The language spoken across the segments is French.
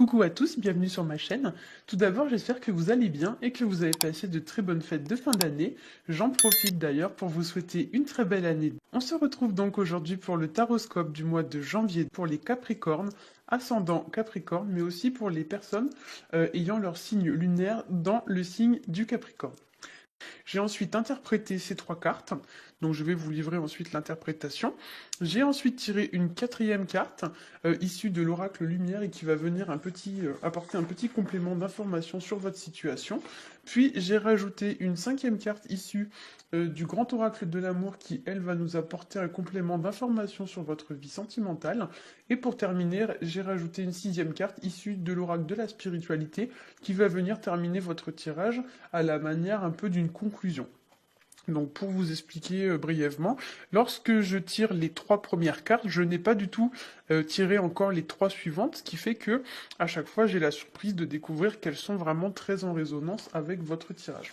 Coucou à tous, bienvenue sur ma chaîne. Tout d'abord, j'espère que vous allez bien et que vous avez passé de très bonnes fêtes de fin d'année. J'en profite d'ailleurs pour vous souhaiter une très belle année. On se retrouve donc aujourd'hui pour le taroscope du mois de janvier pour les Capricornes, ascendant Capricorne, mais aussi pour les personnes ayant leur signe lunaire dans le signe du Capricorne. J'ai ensuite interprété ces trois cartes, donc je vais vous livrer ensuite l'interprétation. J'ai ensuite tiré une quatrième carte issue de l'oracle lumière et qui va venir apporter un petit complément d'information sur votre situation. Puis j'ai rajouté une cinquième carte issue du grand oracle de l'amour qui, elle, va nous apporter un complément d'information sur votre vie sentimentale. Et pour terminer, j'ai rajouté une sixième carte issue de l'oracle de la spiritualité qui va venir terminer votre tirage à la manière un peu d'une conclusion. Donc pour vous expliquer brièvement, lorsque je tire les trois premières cartes, je n'ai pas du tout tiré encore les trois suivantes, ce qui fait que à chaque fois j'ai la surprise de découvrir qu'elles sont vraiment très en résonance avec votre tirage.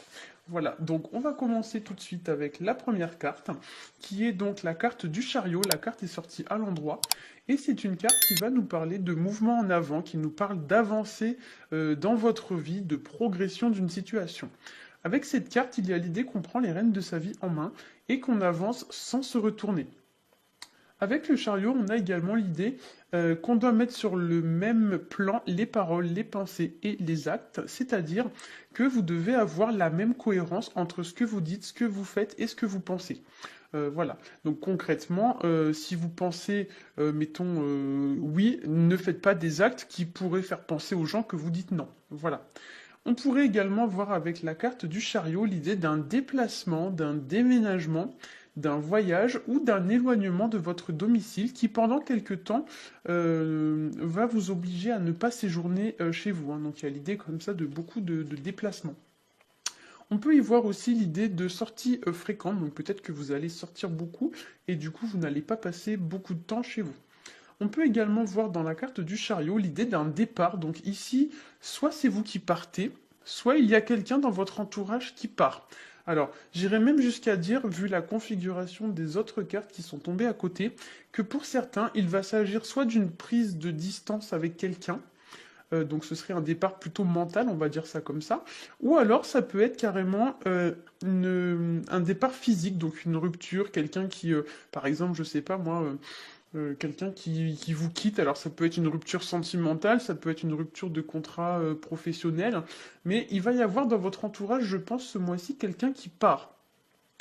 Voilà, donc on va commencer tout de suite avec la première carte, qui est donc la carte du chariot. La carte est sortie à l'endroit, et c'est une carte qui va nous parler de mouvement en avant, qui nous parle d'avancer dans votre vie, de progression d'une situation. Avec cette carte, il y a l'idée qu'on prend les rênes de sa vie en main et qu'on avance sans se retourner. Avec le chariot, on a également l'idée qu'on doit mettre sur le même plan les paroles, les pensées et les actes, c'est-à-dire que vous devez avoir la même cohérence entre ce que vous dites, ce que vous faites et ce que vous pensez. Voilà. Donc concrètement, si vous pensez, mettons, oui, ne faites pas des actes qui pourraient faire penser aux gens que vous dites non. Voilà. On pourrait également voir avec la carte du chariot l'idée d'un déplacement, d'un déménagement, d'un voyage ou d'un éloignement de votre domicile qui pendant quelque temps va vous obliger à ne pas séjourner chez vous. Donc il y a l'idée comme ça de beaucoup de déplacements. On peut y voir aussi l'idée de sortie fréquente, donc peut-être que vous allez sortir beaucoup et du coup vous n'allez pas passer beaucoup de temps chez vous. On peut également voir dans la carte du chariot l'idée d'un départ. Donc ici, soit c'est vous qui partez, soit il y a quelqu'un dans votre entourage qui part. Alors, j'irais même jusqu'à dire, vu la configuration des autres cartes qui sont tombées à côté, que pour certains, il va s'agir soit d'une prise de distance avec quelqu'un, donc ce serait un départ plutôt mental, on va dire ça comme ça, ou alors ça peut être carrément un départ physique, donc une rupture, quelqu'un qui, par exemple, je sais pas moi, quelqu'un qui vous quitte, alors ça peut être une rupture sentimentale, ça peut être une rupture de contrat professionnel, mais il va y avoir dans votre entourage, je pense, ce mois-ci, quelqu'un qui part.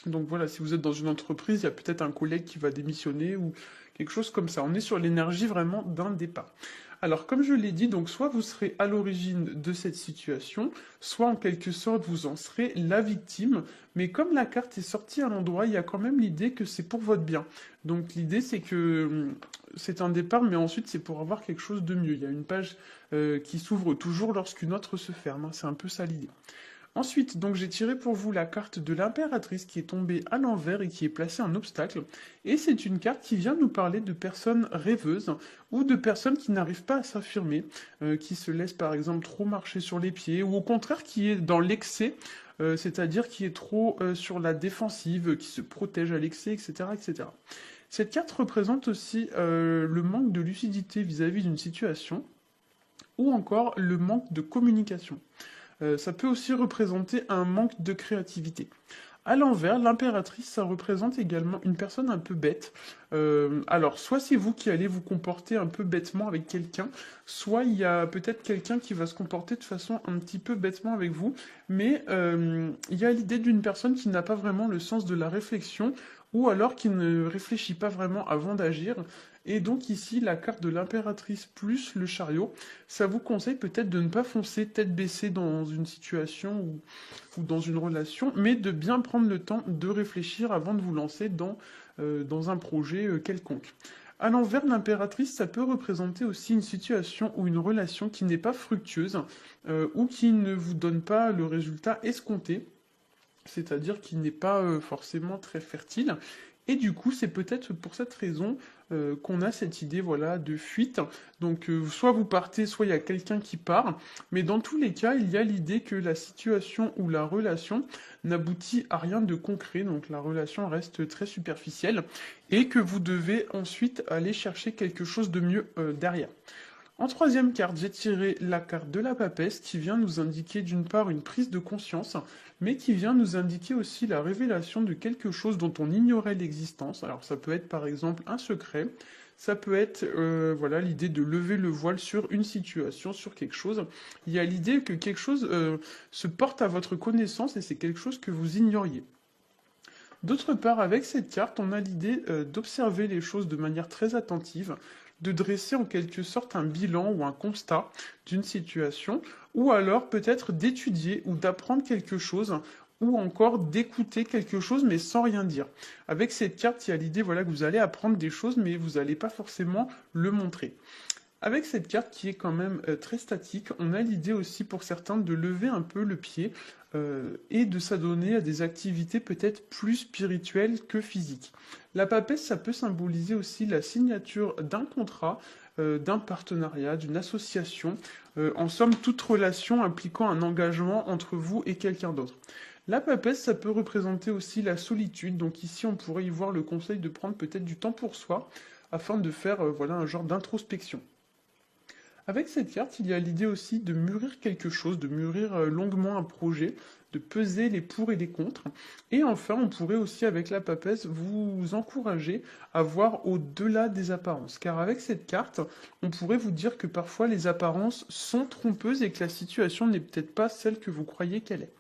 Donc voilà, si vous êtes dans une entreprise, il y a peut-être un collègue qui va démissionner ou quelque chose comme ça. On est sur l'énergie vraiment d'un départ. Alors, comme je l'ai dit, donc soit vous serez à l'origine de cette situation, soit en quelque sorte vous en serez la victime, mais comme la carte est sortie à l'endroit, il y a quand même l'idée que c'est pour votre bien. Donc l'idée c'est que c'est un départ, mais ensuite c'est pour avoir quelque chose de mieux. Il y a une page qui s'ouvre toujours lorsqu'une autre se ferme, hein. C'est un peu ça l'idée. Ensuite, donc j'ai tiré pour vous la carte de l'impératrice qui est tombée à l'envers et qui est placée un obstacle. Et c'est une carte qui vient nous parler de personnes rêveuses ou de personnes qui n'arrivent pas à s'affirmer, qui se laissent par exemple trop marcher sur les pieds, ou au contraire qui est dans l'excès, c'est-à-dire qui est trop sur la défensive, qui se protège à l'excès, etc., etc. Cette carte représente aussi le manque de lucidité vis-à-vis d'une situation, ou encore le manque de communication. Ça peut aussi représenter un manque de créativité. À l'envers, l'impératrice, ça représente également une personne un peu bête. Alors, soit c'est vous qui allez vous comporter un peu bêtement avec quelqu'un, soit il y a peut-être quelqu'un qui va se comporter de façon un petit peu bêtement avec vous, mais il y a l'idée d'une personne qui n'a pas vraiment le sens de la réflexion, ou alors qui ne réfléchit pas vraiment avant d'agir. Et donc ici, la carte de l'impératrice plus le chariot, ça vous conseille peut-être de ne pas foncer tête baissée dans une situation ou dans une relation, mais de bien prendre le temps de réfléchir avant de vous lancer dans un projet quelconque. À l'envers, l'impératrice, ça peut représenter aussi une situation ou une relation qui n'est pas fructueuse ou qui ne vous donne pas le résultat escompté, c'est-à-dire qui n'est pas forcément très fertile. Et du coup, c'est peut-être pour cette raison qu'on a cette idée voilà, de fuite. Donc, soit vous partez, soit il y a quelqu'un qui part. Mais dans tous les cas, il y a l'idée que la situation ou la relation n'aboutit à rien de concret. Donc, la relation reste très superficielle. Et que vous devez ensuite aller chercher quelque chose de mieux derrière. En troisième carte, j'ai tiré la carte de la papesse qui vient nous indiquer d'une part une prise de conscience, mais qui vient nous indiquer aussi la révélation de quelque chose dont on ignorait l'existence. Alors ça peut être par exemple un secret, ça peut être voilà l'idée de lever le voile sur une situation, sur quelque chose. Il y a l'idée que quelque chose se porte à votre connaissance et c'est quelque chose que vous ignoriez. D'autre part, avec cette carte, on a l'idée d'observer les choses de manière très attentive, de dresser en quelque sorte un bilan ou un constat d'une situation, ou alors peut-être d'étudier ou d'apprendre quelque chose, ou encore d'écouter quelque chose mais sans rien dire. Avec cette carte, il y a l'idée voilà, que vous allez apprendre des choses mais vous n'allez pas forcément le montrer. Avec cette carte qui est quand même très statique, on a l'idée aussi pour certains de lever un peu le pied et de s'adonner à des activités peut-être plus spirituelles que physiques. La papesse, ça peut symboliser aussi la signature d'un contrat, d'un partenariat, d'une association, en somme toute relation impliquant un engagement entre vous et quelqu'un d'autre. La papesse, ça peut représenter aussi la solitude, donc ici on pourrait y voir le conseil de prendre peut-être du temps pour soi afin de faire voilà, un genre d'introspection. Avec cette carte, il y a l'idée aussi de mûrir quelque chose, de mûrir longuement un projet, de peser les pour et les contre. Et enfin, on pourrait aussi, avec la papesse, vous encourager à voir au-delà des apparences. Car avec cette carte, on pourrait vous dire que parfois les apparences sont trompeuses et que la situation n'est peut-être pas celle que vous croyez qu'elle est.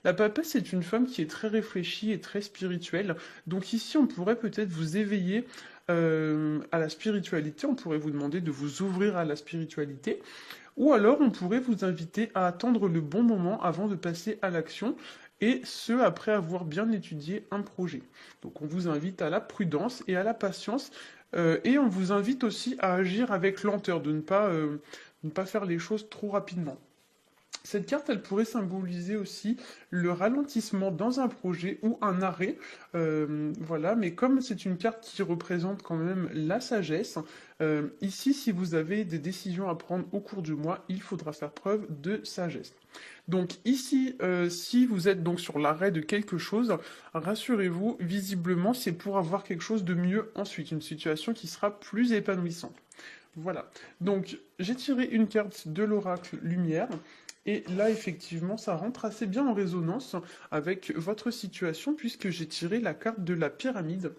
La papesse est une femme qui est très réfléchie et très spirituelle. Donc ici, on pourrait peut-être vous éveiller à la spiritualité. On pourrait vous demander de vous ouvrir à la spiritualité. Ou alors, on pourrait vous inviter à attendre le bon moment avant de passer à l'action. Et ce, après avoir bien étudié un projet. Donc on vous invite à la prudence et à la patience. Et on vous invite aussi à agir avec lenteur, de ne pas faire les choses trop rapidement. Cette carte, elle pourrait symboliser aussi le ralentissement dans un projet ou un arrêt. Voilà, mais comme c'est une carte qui représente quand même la sagesse, ici, si vous avez des décisions à prendre au cours du mois, il faudra faire preuve de sagesse. Donc ici, si vous êtes donc sur l'arrêt de quelque chose, rassurez-vous, visiblement, c'est pour avoir quelque chose de mieux ensuite, une situation qui sera plus épanouissante. Voilà. Donc, j'ai tiré une carte de l'oracle Lumière. Et là, effectivement, ça rentre assez bien en résonance avec votre situation, puisque j'ai tiré la carte de la pyramide,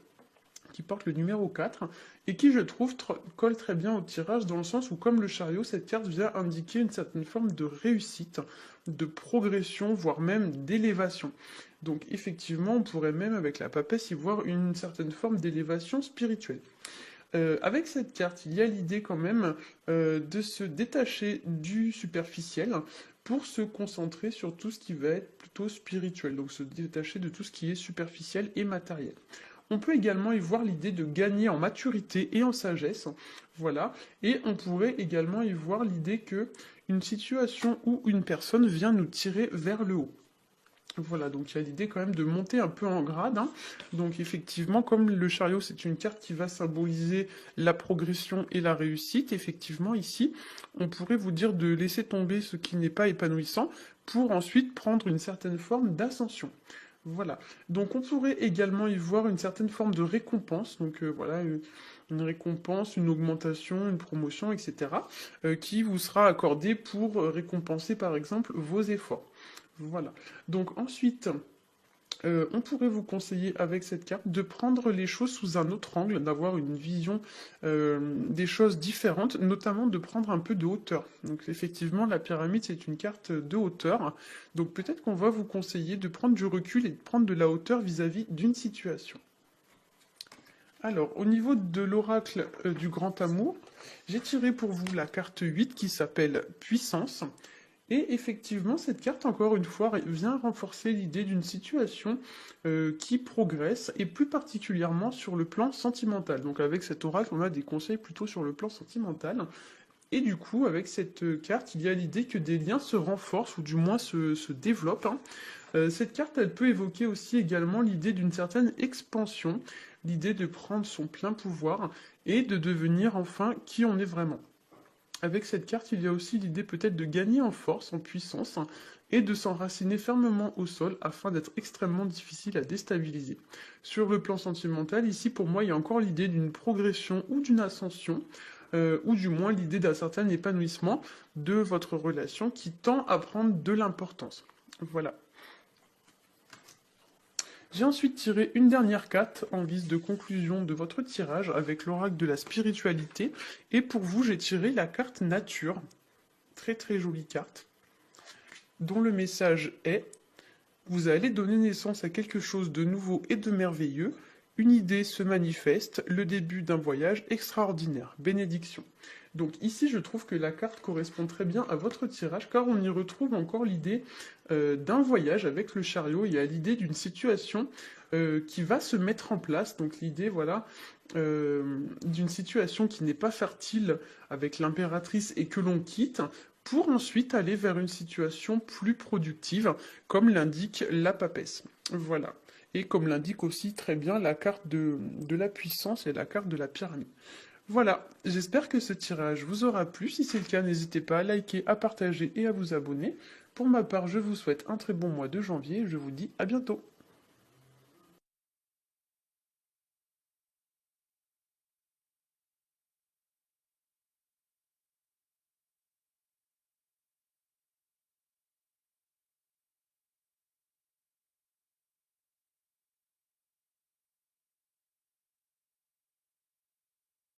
qui porte le numéro 4, et qui, je trouve, colle très bien au tirage, dans le sens où, comme le chariot, cette carte vient indiquer une certaine forme de réussite, de progression, voire même d'élévation. Donc, effectivement, on pourrait même, avec la papesse, y voir une certaine forme d'élévation spirituelle. Avec cette carte, il y a l'idée quand même de se détacher du superficiel pour se concentrer sur tout ce qui va être plutôt spirituel, donc se détacher de tout ce qui est superficiel et matériel. On peut également y voir l'idée de gagner en maturité et en sagesse, voilà, et on pourrait également y voir l'idée que une situation ou une personne vient nous tirer vers le haut. Voilà, donc il y a l'idée quand même de monter un peu en grade, hein. Donc effectivement, comme le chariot, c'est une carte qui va symboliser la progression et la réussite, effectivement, ici, on pourrait vous dire de laisser tomber ce qui n'est pas épanouissant pour ensuite prendre une certaine forme d'ascension. Voilà, donc on pourrait également y voir une certaine forme de récompense, donc voilà, une récompense, une augmentation, une promotion, etc., qui vous sera accordée pour récompenser par exemple vos efforts. Voilà. Donc ensuite, on pourrait vous conseiller avec cette carte de prendre les choses sous un autre angle, d'avoir une vision des choses différentes, notamment de prendre un peu de hauteur. Donc effectivement, la pyramide, c'est une carte de hauteur. Donc peut-être qu'on va vous conseiller de prendre du recul et de prendre de la hauteur vis-à-vis d'une situation. Alors, au niveau de l'oracle du grand amour, j'ai tiré pour vous la carte 8 qui s'appelle Puissance. Et effectivement, cette carte, encore une fois, vient renforcer l'idée d'une situation qui progresse, et plus particulièrement sur le plan sentimental. Donc avec cet oracle, on a des conseils plutôt sur le plan sentimental. Et du coup, avec cette carte, il y a l'idée que des liens se renforcent, ou du moins se développent, hein. Cette carte, elle peut évoquer aussi également l'idée d'une certaine expansion, l'idée de prendre son plein pouvoir, et de devenir enfin qui on est vraiment. Avec cette carte, il y a aussi l'idée peut-être de gagner en force, en puissance, hein, et de s'enraciner fermement au sol afin d'être extrêmement difficile à déstabiliser. Sur le plan sentimental, ici pour moi, il y a encore l'idée d'une progression ou d'une ascension, ou du moins l'idée d'un certain épanouissement de votre relation qui tend à prendre de l'importance. Voilà. J'ai ensuite tiré une dernière carte en guise de conclusion de votre tirage avec l'oracle de la spiritualité. Et pour vous, j'ai tiré la carte nature. Très très jolie carte. Dont le message est: vous allez donner naissance à quelque chose de nouveau et de merveilleux. Une idée se manifeste, le début d'un voyage extraordinaire. Bénédiction. Donc ici, je trouve que la carte correspond très bien à votre tirage, car on y retrouve encore l'idée d'un voyage avec le chariot. Il y a l'idée d'une situation qui va se mettre en place. Donc l'idée, voilà, d'une situation qui n'est pas fertile avec l'impératrice et que l'on quitte, pour ensuite aller vers une situation plus productive, comme l'indique la papesse. Voilà. Et comme l'indique aussi très bien la carte de la puissance et la carte de la pyramide. Voilà, j'espère que ce tirage vous aura plu. Si c'est le cas, n'hésitez pas à liker, à partager et à vous abonner. Pour ma part, je vous souhaite un très bon mois de janvier et je vous dis à bientôt.